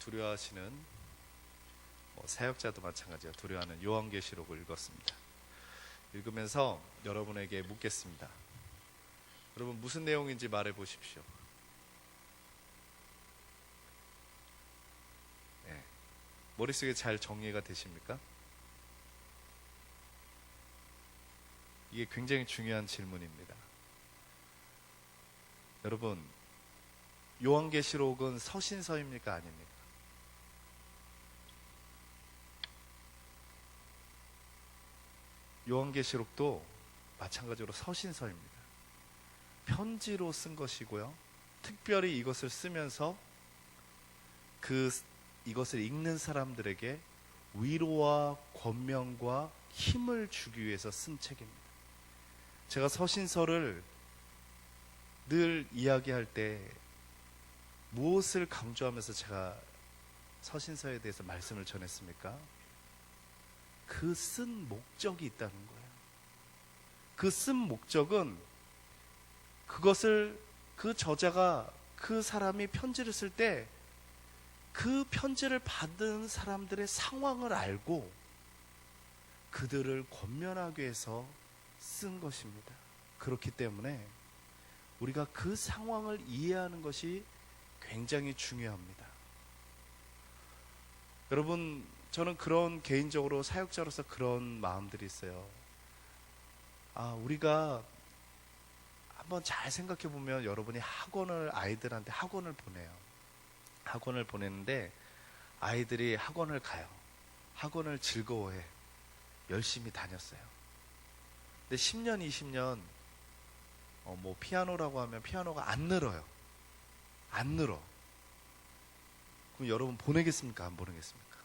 두려워하시는 사역자도 마찬가지예요. 두려워하는 요한계시록을 읽었습니다. 읽으면서 여러분에게 묻겠습니다. 여러분 무슨 내용인지 말해 보십시오. 네. 머릿속에 잘 정리가 되십니까? 이게 굉장히 중요한 질문입니다. 여러분, 요한계시록은 서신서입니까? 아닙니까? 요한계시록도 마찬가지로 서신서입니다. 편지로 쓴 것이고요. 특별히 이것을 쓰면서 이것을 읽는 사람들에게 위로와 권면과 힘을 주기 위해서 쓴 책입니다. 제가 서신서를 늘 이야기할 때 무엇을 강조하면서 제가 서신서에 대해서 말씀을 전했습니까? 그 쓴 목적이 있다는 거예요. 그 쓴 목적은 그 저자가 그 사람이 편지를 쓸 때 그 편지를 받은 사람들의 상황을 알고 그들을 권면하기 위해서 쓴 것입니다. 그렇기 때문에 우리가 그 상황을 이해하는 것이 굉장히 중요합니다. 여러분, 저는 개인적으로 사역자로서 그런 마음들이 있어요. 우리가 한번 잘 생각해 보면 여러분이 아이들한테 학원을 보내요. 학원을 보내는데 아이들이 학원을 가요. 학원을 즐거워해. 열심히 다녔어요. 근데 10년, 20년 피아노라고 하면 피아노가 안 늘어요. 안 늘어. 그럼 여러분 보내겠습니까? 안 보내겠습니까?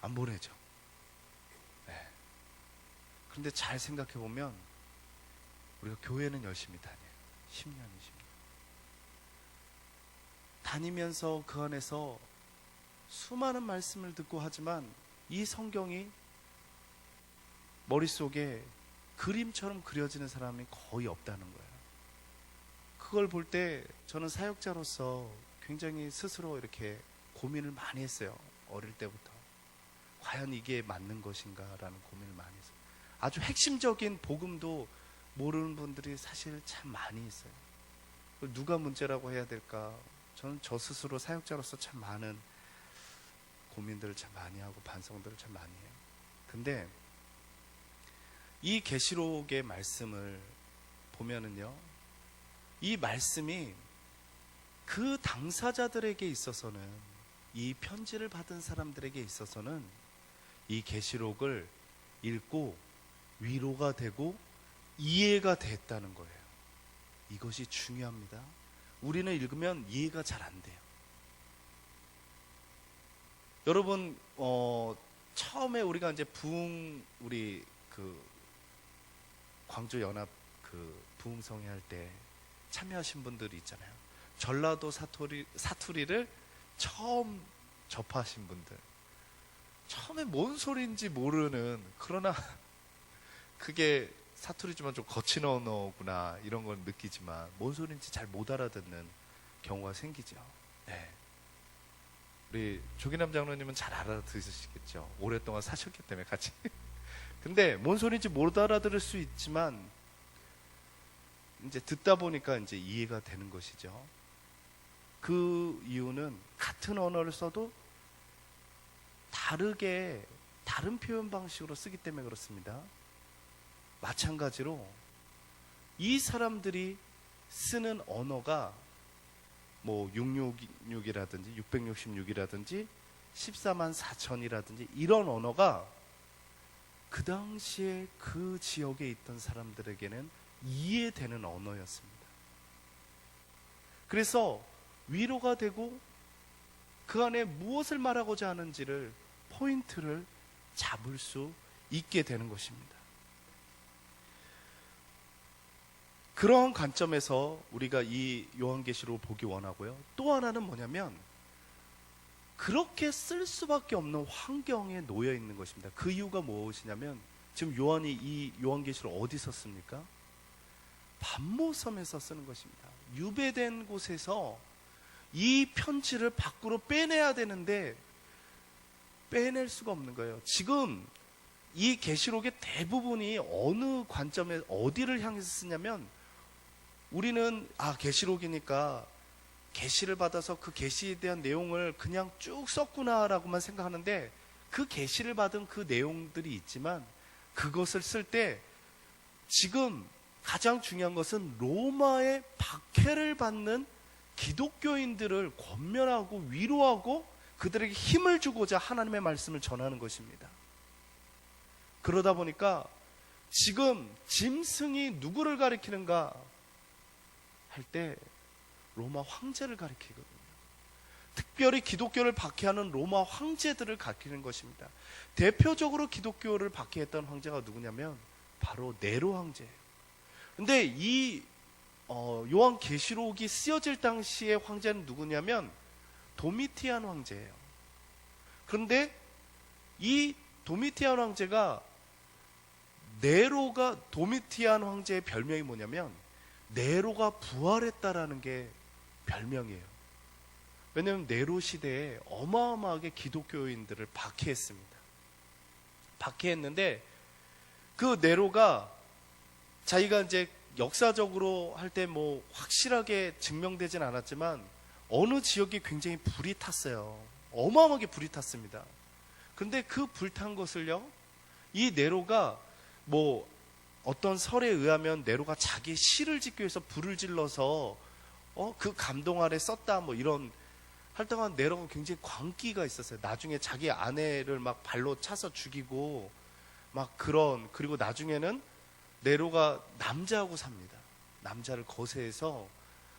안 보내죠. 네. 그런데 잘 생각해 보면 우리가 교회는 열심히 다녀요. 10년, 20년. 다니면서 그 안에서 수많은 말씀을 듣고 하지만 이 성경이 머릿속에 그림처럼 그려지는 사람이 거의 없다는 거예요. 그걸 볼 때 저는 사역자로서 굉장히 스스로 이렇게 고민을 많이 했어요. 어릴 때부터. 과연 이게 맞는 것인가 라는 고민을 많이 했어요. 아주 핵심적인 복음도 모르는 분들이 사실 참 많이 있어요. 누가 문제라고 해야 될까? 저는 저 스스로 사역자로서 참 많은 고민들을 참 많이 하고 반성들을 참 많이 해요. 근데 이 계시록의 말씀을 보면은요, 이 말씀이 그 당사자들에게 있어서는, 이 편지를 받은 사람들에게 있어서는 이 계시록을 읽고 위로가 되고 이해가 됐다는 거예요. 이것이 중요합니다. 우리는 읽으면 이해가 잘 안 돼요. 여러분, 처음에 우리가 이제 우리 광주 연합 부흥성회 할 때 참여하신 분들이 있잖아요. 전라도 사투리를 처음 접하신 분들. 처음에 뭔 소리인지 모르는, 그러나 그게 사투리지만 좀 거친 언어구나 이런 걸 느끼지만 뭔 소리인지 잘 못 알아듣는 경우가 생기죠. 네. 우리 조기남 장로님은 잘 알아들으시겠죠. 오랫동안 사셨기 때문에 같이. 근데 뭔 소리인지 못 알아들을 수 있지만 이제 듣다 보니까 이제 이해가 되는 것이죠. 그 이유는 같은 언어를 써도 다른 표현 방식으로 쓰기 때문에 그렇습니다. 마찬가지로 이 사람들이 쓰는 언어가 666이라든지 666이라든지 14만 4천이라든지 이런 언어가 그 당시에 그 지역에 있던 사람들에게는 이해되는 언어였습니다. 그래서 위로가 되고 그 안에 무엇을 말하고자 하는지를 포인트를 잡을 수 있게 되는 것입니다. 그러한 관점에서 우리가 이 요한계시록을 보기 원하고요. 또 하나는 뭐냐면 그렇게 쓸 수밖에 없는 환경에 놓여 있는 것입니다. 그 이유가 무엇이냐면 지금 요한이 이 요한계시록 어디서 씁니까? 반모섬에서 쓰는 것입니다. 유배된 곳에서 이 편지를 밖으로 빼내야 되는데 빼낼 수가 없는 거예요. 지금 이 계시록의 대부분이 어느 관점에 어디를 향해서 쓰냐면, 우리는 계시록이니까 계시를 받아서 그 계시에 대한 내용을 그냥 쭉 썼구나라고만 생각하는데, 그 계시를 받은 그 내용들이 있지만 그것을 쓸 때 지금 가장 중요한 것은 로마의 박해를 받는 기독교인들을 권면하고 위로하고 그들에게 힘을 주고자 하나님의 말씀을 전하는 것입니다. 그러다 보니까 지금 짐승이 누구를 가리키는가 할 때 로마 황제를 가리키거든요. 특별히 기독교를 박해하는 로마 황제들을 가리키는 것입니다. 대표적으로 기독교를 박해했던 황제가 누구냐면 바로 네로 황제예요. 근데 이 요한계시록이 쓰여질 당시의 황제는 누구냐면 도미티안 황제예요. 그런데 이 도미티안 황제가, 네로가 도미티안 황제의 별명이 뭐냐면 네로가 부활했다라는 게 별명이에요. 왜냐하면 네로 시대에 어마어마하게 기독교인들을 박해했습니다. 박해했는데 그 네로가 자기가 이제 역사적으로 할 때 뭐 확실하게 증명되진 않았지만 어느 지역이 굉장히 불이 탔어요. 어마어마하게 불이 탔습니다. 그런데 그 불탄 것을요, 이 네로가 뭐 어떤 설에 의하면 네로가 자기 시를 짓기 위해서 불을 질러서 그 감동 아래 썼다, 뭐 이런 할 동안 네로가 굉장히 광기가 있었어요. 나중에 자기 아내를 막 발로 차서 죽이고 막 그리고 나중에는 네로가 남자하고 삽니다. 남자를 거세해서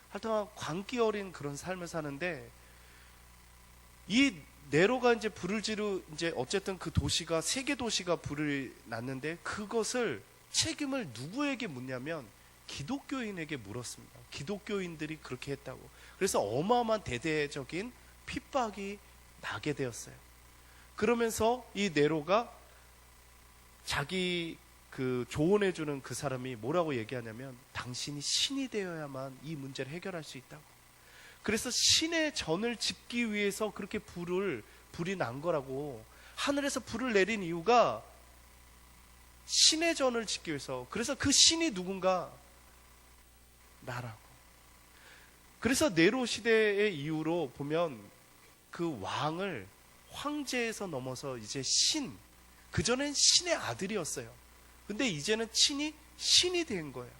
하여튼 광기 어린 그런 삶을 사는데, 이 네로가 이제 불을 이제 어쨌든 그 도시가, 세계 도시가 불을 났는데 그것을 책임을 누구에게 묻냐면 기독교인에게 물었습니다. 기독교인들이 그렇게 했다고. 그래서 어마어마한 대대적인 핍박이 나게 되었어요. 그러면서 이 네로가 자기 그 조언해주는 그 사람이 뭐라고 얘기하냐면, 당신이 신이 되어야만 이 문제를 해결할 수 있다고. 그래서 신의 전을 짓기 위해서 그렇게 불이 난 거라고. 하늘에서 불을 내린 이유가 신의 전을 짓기 위해서. 그래서 그 신이 누군가? 나라고. 그래서 네로 시대의 이후로 보면 그 왕을 황제에서 넘어서 이제 그전엔 신의 아들이었어요. 근데 이제는 신이 된 거예요.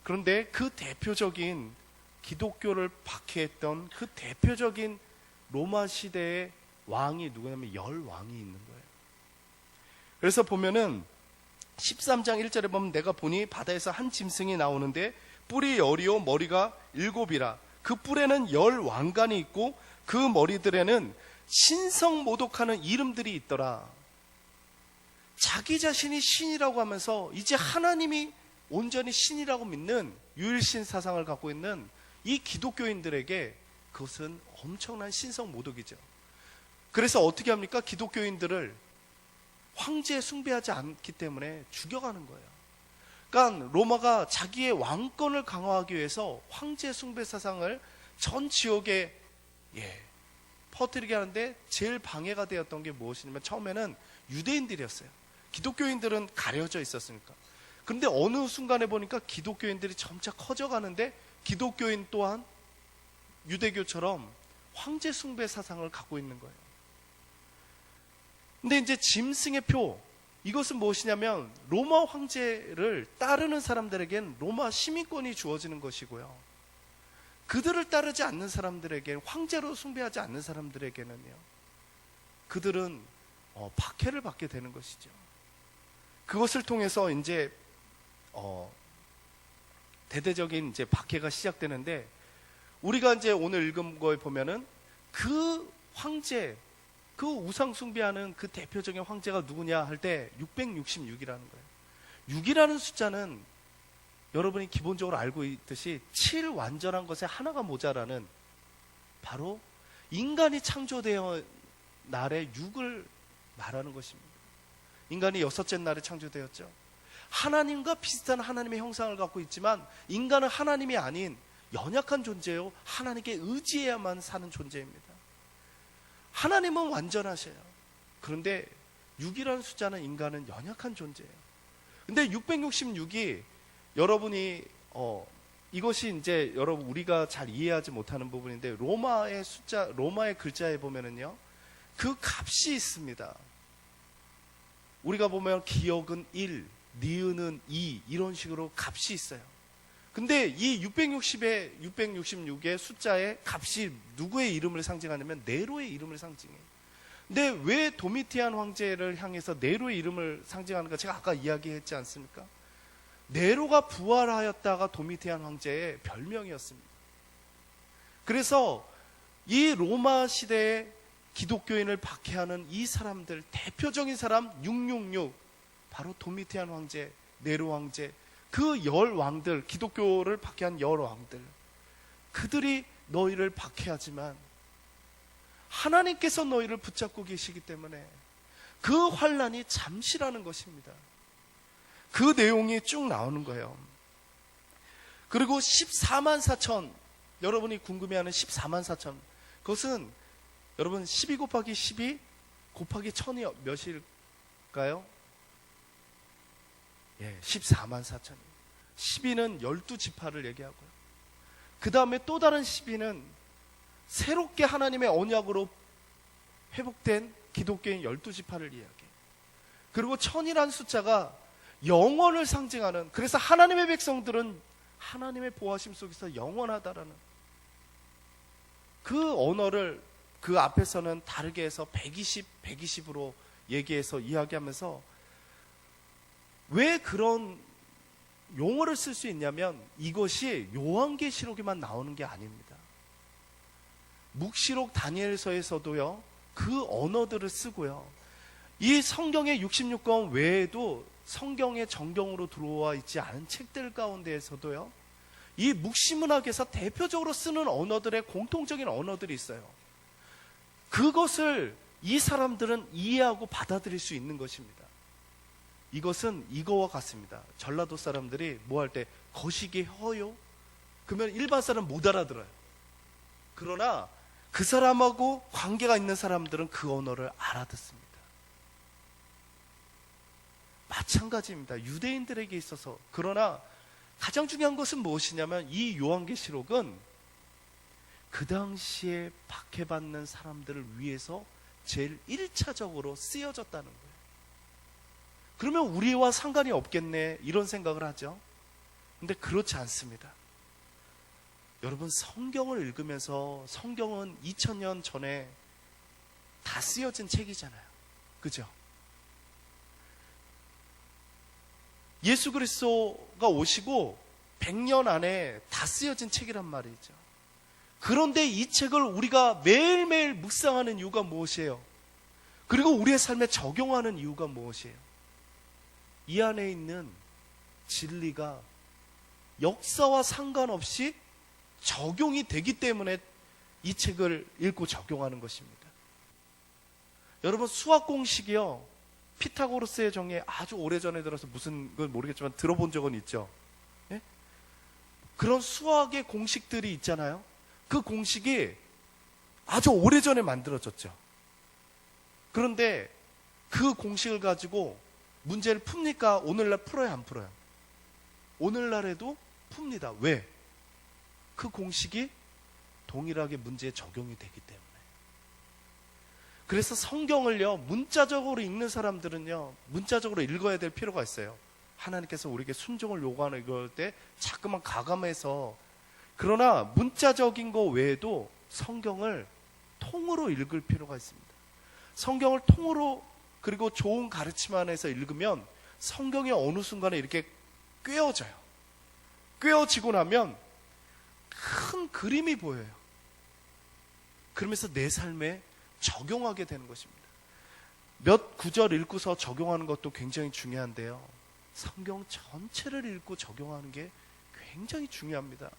그런데 그 대표적인 기독교를 박해했던 그 대표적인 로마 시대의 왕이 누구냐면 열왕이 있는 거예요. 그래서 보면은 13장 1절에 보면, 내가 보니 바다에서 한 짐승이 나오는데 뿔이 10이요 머리가 7이라. 그 뿔에는 10왕관이 있고 그 머리들에는 신성모독하는 이름들이 있더라. 자기 자신이 신이라고 하면서 이제 하나님이 온전히 신이라고 믿는 유일신 사상을 갖고 있는 이 기독교인들에게 그것은 엄청난 신성모독이죠. 그래서 어떻게 합니까? 기독교인들을 황제에 숭배하지 않기 때문에 죽여가는 거예요. 그러니까 로마가 자기의 왕권을 강화하기 위해서 황제 숭배 사상을 전 지역에 퍼뜨리게 하는데, 제일 방해가 되었던 게 무엇이냐면 처음에는 유대인들이었어요. 기독교인들은 가려져 있었으니까. 그런데 어느 순간에 보니까 기독교인들이 점차 커져가는데, 기독교인 또한 유대교처럼 황제 숭배 사상을 갖고 있는 거예요. 근데 이제 짐승의 표, 이것은 무엇이냐면 로마 황제를 따르는 사람들에겐 로마 시민권이 주어지는 것이고요, 그들을 따르지 않는 사람들에게, 황제로 숭배하지 않는 사람들에게는요, 그들은 박해를 받게 되는 것이죠. 그것을 통해서 이제 대대적인 이제 박해가 시작되는데, 우리가 이제 오늘 읽은 거에 보면은 그 황제, 그 우상 숭배하는 그 대표적인 황제가 누구냐 할 때 666이라는 거예요. 6이라는 숫자는 여러분이 기본적으로 알고 있듯이 7 완전한 것에 하나가 모자라는, 바로 인간이 창조되어 날의 6을 말하는 것입니다. 인간이 6째 날에 창조되었죠. 하나님과 비슷한 하나님의 형상을 갖고 있지만 인간은 하나님이 아닌 연약한 존재요. 하나님께 의지해야만 사는 존재입니다. 하나님은 완전하셔요. 그런데 6이라는 숫자는 인간은 연약한 존재예요. 근데 666이 여러분이 이것이 이제 여러분 우리가 잘 이해하지 못하는 부분인데 로마의 글자에 보면은요, 그 값이 있습니다. 우리가 보면 기억은 1, 니은은 2 이런 식으로 값이 있어요. 근데 이 666의 숫자의 값이 누구의 이름을 상징하냐면 네로의 이름을 상징해요. 근데 왜 도미티안 황제를 향해서 네로의 이름을 상징하는가? 제가 아까 이야기했지 않습니까? 네로가 부활하였다가 도미티안 황제의 별명이었습니다. 그래서 이 로마 시대의 기독교인을 박해하는 이 사람들, 대표적인 사람 666, 바로 도미티안 황제, 네로 황제, 그 열 왕들, 기독교를 박해한 열 왕들, 그들이 너희를 박해하지만 하나님께서 너희를 붙잡고 계시기 때문에 그 환난이 잠시라는 것입니다. 그 내용이 쭉 나오는 거예요. 그리고 14만 4천, 여러분이 궁금해하는 14만 4천, 그것은 여러분 12 곱하기 12 곱하기 1000이 몇일까요? 14만 4천. 12는 12지파를 얘기하고요. 그 다음에 또 다른 12는 새롭게 하나님의 언약으로 회복된 기독교인 12지파를 이야기해요. 그리고 1000이라는 숫자가 영원을 상징하는, 그래서 하나님의 백성들은 하나님의 보호하심 속에서 영원하다라는 그 언어를 그 앞에서는 다르게 해서 120으로 얘기해서 이야기하면서 왜 그런 용어를 쓸 수 있냐면 이것이 요한계시록에만 나오는 게 아닙니다. 묵시록 다니엘서에서도요, 그 언어들을 쓰고요. 이 성경의 66권 외에도 성경의 정경으로 들어와 있지 않은 책들 가운데에서도요, 이 묵시문학에서 대표적으로 쓰는 언어들의 공통적인 언어들이 있어요. 그것을 이 사람들은 이해하고 받아들일 수 있는 것입니다. 이것은 이거와 같습니다. 전라도 사람들이 뭐 할 때 거시기 허요? 그러면 일반 사람 못 알아들어요. 그러나 그 사람하고 관계가 있는 사람들은 그 언어를 알아듣습니다. 마찬가지입니다. 유대인들에게 있어서. 그러나 가장 중요한 것은 무엇이냐면 이 요한계시록은 그 당시에 박해받는 사람들을 위해서 제일 1차적으로 쓰여졌다는 거예요. 그러면 우리와 상관이 없겠네 이런 생각을 하죠. 근데 그렇지 않습니다. 여러분, 성경을 읽으면서, 성경은 2000년 전에 다 쓰여진 책이잖아요. 그죠? 예수 그리스도가 오시고 100년 안에 다 쓰여진 책이란 말이죠. 그런데 이 책을 우리가 매일매일 묵상하는 이유가 무엇이에요? 그리고 우리의 삶에 적용하는 이유가 무엇이에요? 이 안에 있는 진리가 역사와 상관없이 적용이 되기 때문에 이 책을 읽고 적용하는 것입니다. 여러분, 수학 공식이요, 피타고라스의 정리에 아주 오래전에 들어서 무슨 건 모르겠지만 들어본 적은 있죠. 예? 그런 수학의 공식들이 있잖아요. 그 공식이 아주 오래전에 만들어졌죠. 그런데 그 공식을 가지고 문제를 풉니까? 오늘날 풀어요, 안 풀어요? 오늘날에도 풉니다. 왜? 그 공식이 동일하게 문제에 적용이 되기 때문에. 그래서 성경을요, 문자적으로 읽는 사람들은요, 문자적으로 읽어야 될 필요가 있어요. 하나님께서 우리에게 순종을 요구하는 이걸 때 자꾸만 가감해서. 그러나 문자적인 거 외에도 성경을 통으로 읽을 필요가 있습니다. 성경을 통으로, 그리고 좋은 가르침 안에서 읽으면 성경이 어느 순간에 이렇게 꿰어져요. 꿰어지고 나면 큰 그림이 보여요. 그러면서 내 삶에 적용하게 되는 것입니다. 몇 구절 읽고서 적용하는 것도 굉장히 중요한데요, 성경 전체를 읽고 적용하는 게 굉장히 중요합니다.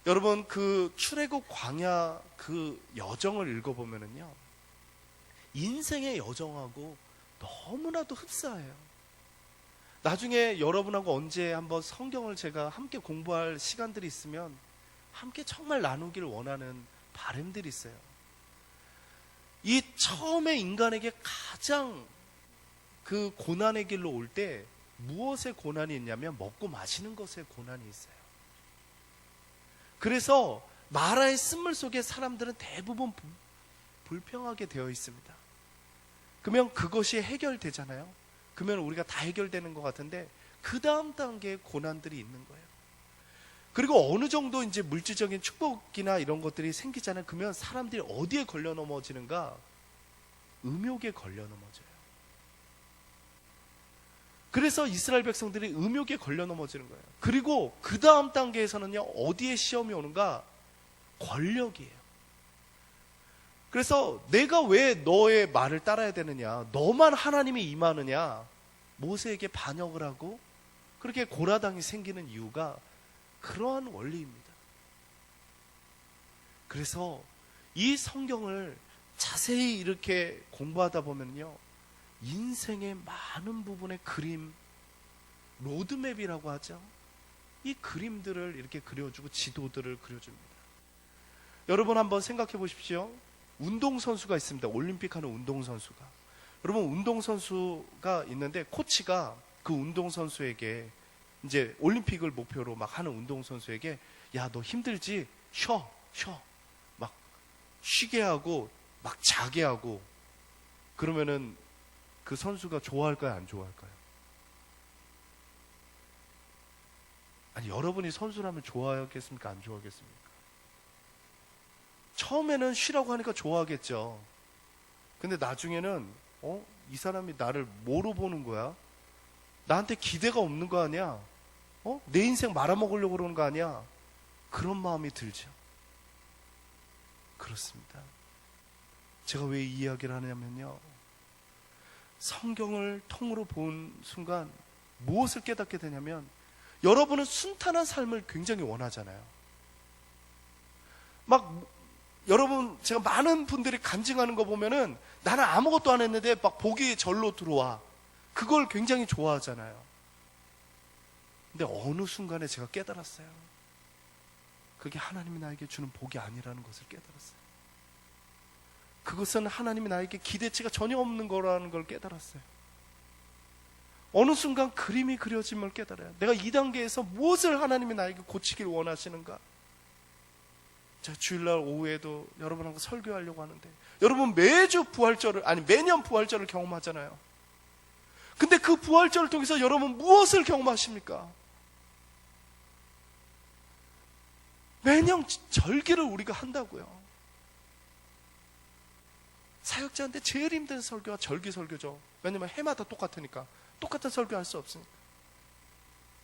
여러분, 그 출애굽 광야 그 여정을 읽어보면은요, 인생의 여정하고 너무나도 흡사해요. 나중에 여러분하고 언제 한번 성경을 제가 함께 공부할 시간들이 있으면 함께 정말 나누길 원하는 바람들이 있어요. 이 처음에 인간에게 가장 그 고난의 길로 올 때 무엇의 고난이 있냐면 먹고 마시는 것의 고난이 있어요. 그래서 마라의 쓴물 속에 사람들은 대부분 불평하게 되어 있습니다. 그러면 그것이 해결되잖아요. 그러면 우리가 다 해결되는 것 같은데 그 다음 단계의 고난들이 있는 거예요. 그리고 어느 정도 이제 물질적인 축복이나 이런 것들이 생기잖아요. 그러면 사람들이 어디에 걸려 넘어지는가? 음욕에 걸려 넘어져요. 그래서 이스라엘 백성들이 음욕에 걸려 넘어지는 거예요. 그리고 그 다음 단계에서는요, 어디에 시험이 오는가? 권력이에요. 그래서 내가 왜 너의 말을 따라야 되느냐? 너만 하나님이 임하느냐? 모세에게 반역을 하고 그렇게 고라당이 생기는 이유가 그러한 원리입니다. 그래서 이 성경을 자세히 이렇게 공부하다 보면요, 인생의 많은 부분의 그림, 로드맵이라고 하죠. 이 그림들을 이렇게 그려주고 지도들을 그려줍니다. 여러분 한번 생각해 보십시오. 운동선수가 있습니다. 올림픽 하는 운동선수가. 여러분 운동선수가 있는데 코치가 그 운동선수에게 이제 올림픽을 목표로 막 하는 운동선수에게 야, 너 힘들지? 쉬어. 막 쉬게 하고 막 자게 하고 그러면은 그 선수가 좋아할까요? 안 좋아할까요? 아니, 여러분이 선수라면 좋아하겠습니까? 안 좋아하겠습니까? 처음에는 쉬라고 하니까 좋아하겠죠. 근데 나중에는 이 사람이 나를 뭐로 보는 거야? 나한테 기대가 없는 거 아니야? 내 인생 말아먹으려고 그러는 거 아니야? 그런 마음이 들죠. 그렇습니다. 제가 왜 이 이야기를 하냐면요, 성경을 통으로 본 순간 무엇을 깨닫게 되냐면, 여러분은 순탄한 삶을 굉장히 원하잖아요. 여러분, 제가 많은 분들이 간증하는 거 보면은 나는 아무것도 안 했는데 막 복이 절로 들어와. 그걸 굉장히 좋아하잖아요. 근데 어느 순간에 제가 깨달았어요. 그게 하나님이 나에게 주는 복이 아니라는 것을 깨달았어요. 그것은 하나님이 나에게 기대치가 전혀 없는 거라는 걸 깨달았어요. 어느 순간 그림이 그려짐을 깨달아요. 내가 이 단계에서 무엇을 하나님이 나에게 고치길 원하시는가? 제가 주일날 오후에도 여러분하고 설교하려고 하는데, 여러분 매년 부활절을 경험하잖아요. 근데 그 부활절을 통해서 여러분 무엇을 경험하십니까? 매년 절기를 우리가 한다고요. 사역자한테 제일 힘든 설교가 절기 설교죠. 왜냐면 해마다 똑같으니까. 똑같은 설교할 수 없으니까.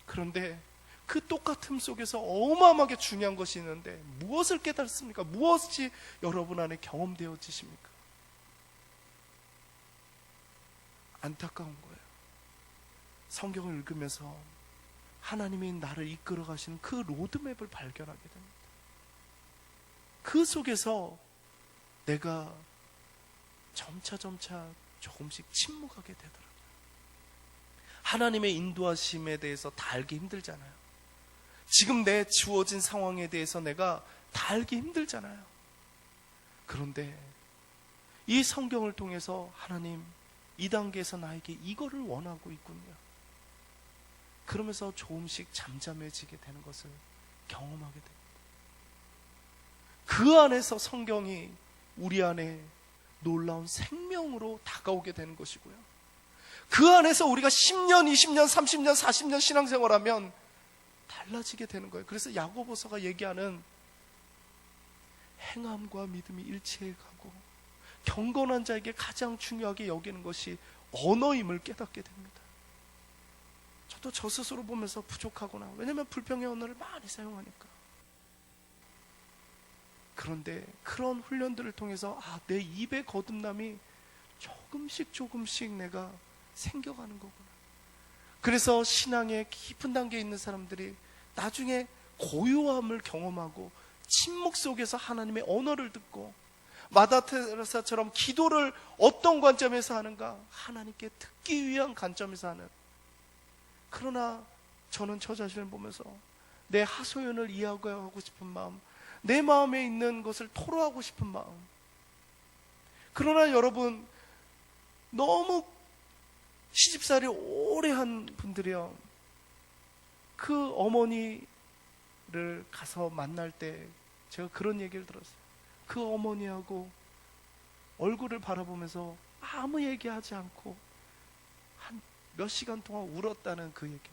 그런데 그 똑같음 속에서 어마어마하게 중요한 것이 있는데 무엇을 깨달습니까? 무엇이 여러분 안에 경험되어지십니까? 안타까운 거예요. 성경을 읽으면서 하나님이 나를 이끌어 가시는 그 로드맵을 발견하게 됩니다. 그 속에서 내가 점차 조금씩 침묵하게 되더라고요. 하나님의 인도하심에 대해서 다 알기 힘들잖아요. 지금 내 주어진 상황에 대해서 내가 다 알기 힘들잖아요. 그런데 이 성경을 통해서 하나님, 이 단계에서 나에게 이거를 원하고 있군요. 그러면서 조금씩 잠잠해지게 되는 것을 경험하게 됩니다. 그 안에서 성경이 우리 안에 놀라운 생명으로 다가오게 되는 것이고요. 그 안에서 우리가 10년, 20년, 30년, 40년 신앙생활하면 달라지게 되는 거예요. 그래서 야고보서가 얘기하는 행함과 믿음이 일치해 가고 경건한 자에게 가장 중요하게 여기는 것이 언어임을 깨닫게 됩니다. 저도 저 스스로 보면서 부족하구나. 왜냐하면 불평의 언어를 많이 사용하니까. 그런데 그런 훈련들을 통해서 내 입의 거듭남이 조금씩 내가 생겨가는 거구나. 그래서 신앙의 깊은 단계에 있는 사람들이 나중에 고요함을 경험하고 침묵 속에서 하나님의 언어를 듣고 마다 테레사처럼 기도를 어떤 관점에서 하는가? 하나님께 듣기 위한 관점에서 하는. 그러나 저는 저 자신을 보면서 내 하소연을 이야기하고 싶은 마음, 내 마음에 있는 것을 토로하고 싶은 마음. 그러나 여러분, 너무 시집살이 오래 한 분들이요, 그 어머니를 가서 만날 때 제가 그런 얘기를 들었어요. 그 어머니하고 얼굴을 바라보면서 아무 얘기하지 않고 한 몇 시간 동안 울었다는 그 얘기.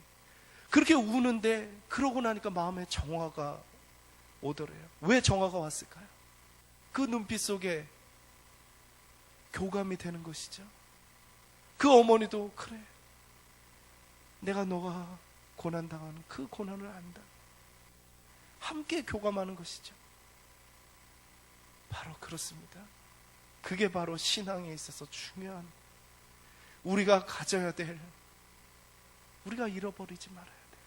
그렇게 우는데 그러고 나니까 마음에 정화가 오더래요. 왜 정화가 왔을까요? 그 눈빛 속에 교감이 되는 것이죠. 그 어머니도 그래, 내가 너가 고난당하는 그 고난을 안다. 함께 교감하는 것이죠. 바로 그렇습니다. 그게 바로 신앙에 있어서 중요한, 우리가 가져야 될, 우리가 잃어버리지 말아야 될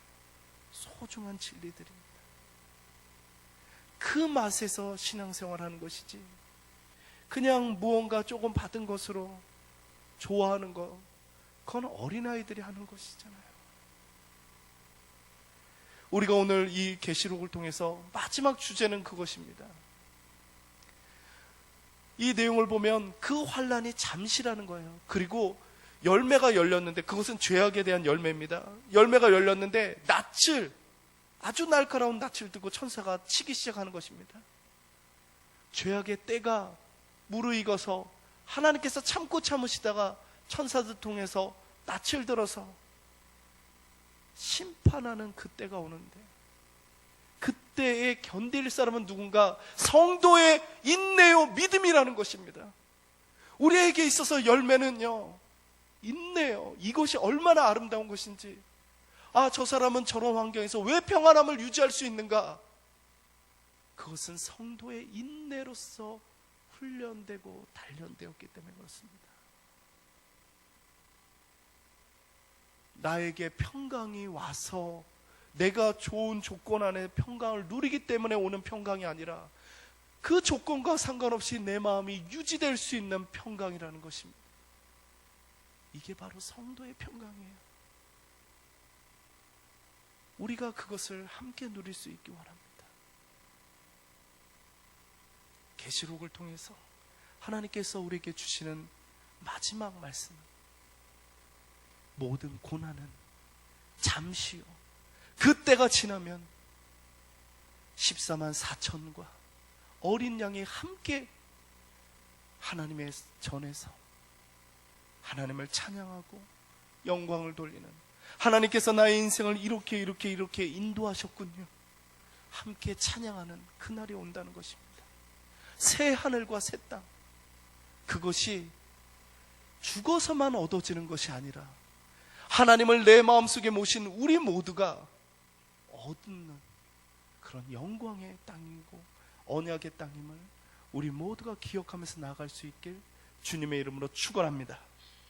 소중한 진리들입니다. 그 맛에서 신앙생활하는 것이지, 그냥 무언가 조금 받은 것으로 좋아하는 것, 그건 어린아이들이 하는 것이잖아요. 우리가 오늘 이 계시록을 통해서 마지막 주제는 그것입니다. 이 내용을 보면 그 환란이 잠시라는 거예요. 그리고 열매가 열렸는데, 그것은 죄악에 대한 열매입니다. 열매가 열렸는데 낯을, 아주 날카로운 낯을 들고 천사가 치기 시작하는 것입니다. 죄악의 때가 무르익어서 하나님께서 참고 참으시다가 천사들 통해서 낯을 들어서 심판하는 그 때가 오는데, 그때에 견딜 사람은 누군가? 성도의 인내요 믿음이라는 것입니다. 우리에게 있어서 열매는요, 인내요. 이것이 얼마나 아름다운 것인지. 아, 저 사람은 저런 환경에서 왜 평안함을 유지할 수 있는가? 그것은 성도의 인내로서 훈련되고 단련되었기 때문에 그렇습니다. 나에게 평강이 와서 내가 좋은 조건 안에 평강을 누리기 때문에 오는 평강이 아니라, 그 조건과 상관없이 내 마음이 유지될 수 있는 평강이라는 것입니다. 이게 바로 성도의 평강이에요. 우리가 그것을 함께 누릴 수 있기 바랍니다. 계시록을 통해서 하나님께서 우리에게 주시는 마지막 말씀은, 모든 고난은 잠시요, 그때가 지나면 14만 4천과 어린 양이 함께 하나님의 전에서 하나님을 찬양하고 영광을 돌리는, 하나님께서 나의 인생을 이렇게 인도하셨군요, 함께 찬양하는 그날이 온다는 것입니다. 새 하늘과 새 땅, 그것이 죽어서만 얻어지는 것이 아니라 하나님을 내 마음속에 모신 우리 모두가 얻는 그런 영광의 땅이고 언약의 땅임을 우리 모두가 기억하면서 나아갈 수 있길 주님의 이름으로 축원합니다.